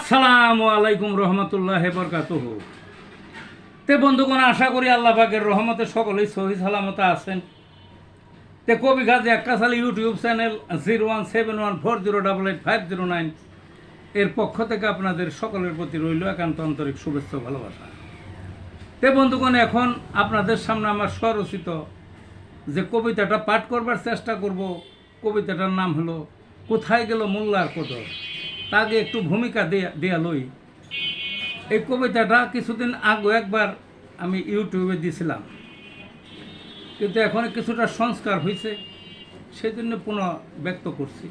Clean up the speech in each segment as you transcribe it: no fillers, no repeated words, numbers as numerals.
আসসালামু আলাইকুম রহমতুল্লাহি বরকাতুহু। তে বন্ধুগণ, আশা করি আল্লাহ পাকের রহমতে সকলেই সহি সালামতে আছেন। তে কবি গাজী আক্কাস ইউটিউব চ্যানেল 017140885009 এর পক্ষ থেকে আপনাদের সকলের প্রতি রইল একান্ত আন্তরিক শুভেচ্ছা ভালোবাসা। তে বন্ধুগণ, এখন আপনাদের সামনে আমার স্বরচিত যে কবিতাটা পাঠ করবার চেষ্টা করব, কবিতাটার নাম হলো কোথায় গেল মোল্লার কদর। তাকে একটু ভূমিকা দেয়া লই। এই কবিতাটা কিছুদিন আগে একবার আমি ইউটিউবে দিয়েছিলাম, কিন্তু এখন কিছুটা সংস্কার হয়েছে, সেই জন্য পুনঃ ব্যক্ত করছি।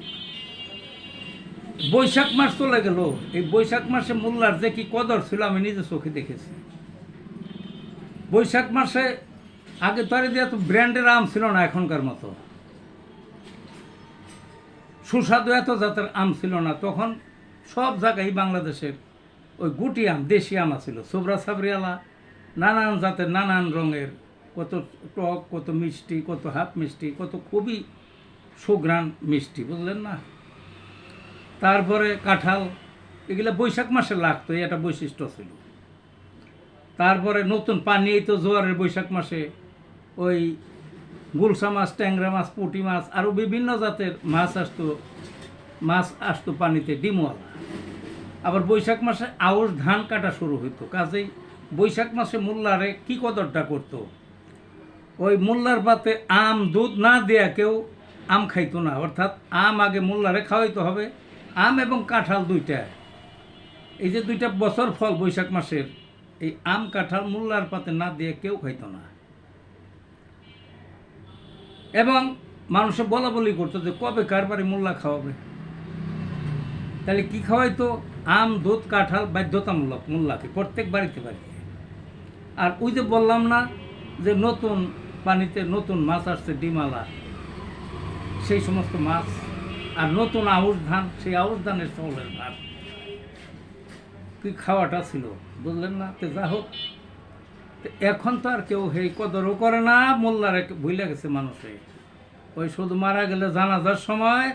বৈশাখ মাস চলে গেল, এই বৈশাখ মাসে মোল্লার যে কি কদর ছিল আমি নিজে চোখে দেখেছি। বৈশাখ মাসে আগে তরে দিয়ে তো ব্র্যান্ডের আম ছিল না এখনকার মতো, সুস্বাদু এত জাতের আম ছিল না। তখন সব জায়গায় বাংলাদেশের ওই গুটি আম, দেশি আম ছিল, সোবরা সাবরিয়ালা, নানান জাতের নানান রঙের, কত টক, কত মিষ্টি, কত হাফ মিষ্টি, কত খুবই সুঘ্রাণ মিষ্টি, বুঝলেন না। তারপরে কাঁঠাল, এগুলো বৈশাখ মাসে লাগতো, এটা বৈশিষ্ট্য ছিল। তারপরে নতুন পানি, এই তো জোয়ারের বৈশাখ মাসে ওই গুলশা মাছ, ট্যাংরা মাছ, পুঁটি মাছ, আরও বিভিন্ন জাতের মাছ আসতো পানিতে ডিমওয়ালা। আবার বৈশাখ মাসে আউশ ধান কাটা শুরু হইতো, কাজেই বৈশাখ মাসে মোল্লারে কি কদরটা করতো, ওই মোল্লার পাতে আম দুধ না দেয়া কেউ আম খাইতো না। অর্থাৎ আম আগে মোল্লারে খাওয়াইতে হবে, আম এবং কাঁঠাল দুইটা, এই যে দুইটা বছর ফল বৈশাখ মাসের, এই আম কাঁঠাল মোল্লার পাতে না দিয়ে কেউ খাইতো না। এবং মানুষে বলা বলি করতো যে কবে কার বাড়ি মোল্লা খাওয়াবে, তাহলে কি খাওয়াইতো? আম দুধ কাঁঠাল বাধ্যতামূলক মোল্লাকে প্রত্যেক বাড়িতে বাড়িতে। আর ওই যে বললাম না যে নতুন পানিতে নতুন মাছ আসছে ডিমালা, সেই সমস্ত মাছ, আর নতুন আউশ ধান, সেই আউশ ধানের চাউলের ভাত, কি খাওয়াটা ছিল, বুঝলেন না। তো যা হোক, এখন তো আর কেউ এই কদরও করে না, মোল্লারে ভুলে গেছে মানুষে। ওই শুধু মারা গেলে জানাজার সময়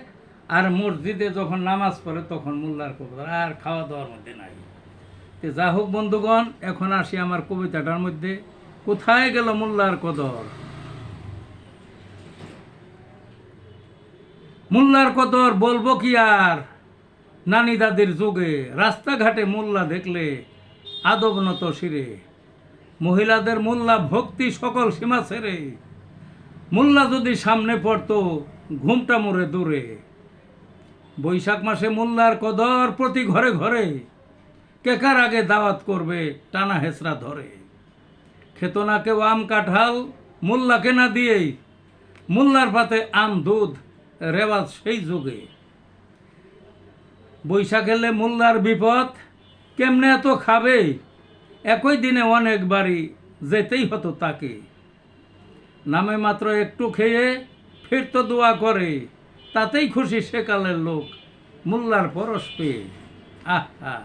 আর মসজিদে যখন নামাজ পড়ে তখন মোল্লার কদর, আর খাওয়া দাওয়ার মধ্যে নাই। তো যা হোক বন্ধুগণ, এখন আসি আমার কবিতাটার মধ্যে, কোথায় গেল মোল্লার কদর। মোল্লার কদর বলবো কি আর, নানি দাদির যুগে রাস্তাঘাটে মোল্লা দেখলে আদবনত শিরে, মহিলাদের মোল্লা ভক্তি সকল সীমা ছেড়ে, মোল্লা যদি সামনে পড়তো ঘুমটা মোড়ে দূরে। বৈশাখ মাসে মোল্লার কদর প্রতি ঘরে ঘরে, কেকার আগে দাওয়াত করবে টানা হেসরা ধরে। খেত না কেউ আম কাঁঠাল মোল্লাকে না দিয়েই, মোল্লার পাতে আম দুধ রেওয়াজ সেই যুগে। বৈশাখ এলে মোল্লার বিপদ, কেমনে এত খাবে, একই দিনে অনেক বাড়ি যেতেই হতো তাকে। নামে মাত্র একটু খেয়ে ফিরত দোয়া করে, তাতেই খুশি সেকালের লোক মোল্লার পরশ পেয়ে। আহা,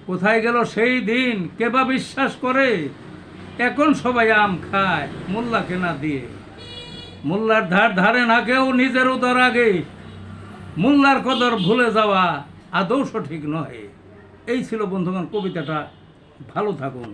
কোথায় গেল সেই দিন, কেবা বিশ্বাস করে, এখন সবাই আম খায় মোল্লাকে না দিয়ে। মোল্লার ধার ধারে না কেউ নিজের উদর আগে, মোল্লার কদর ভুলে যাওয়া আদৌ সঠিক নয়। এই ছিল বন্ধুগণ কবিতাটা। ভালো থাকুন।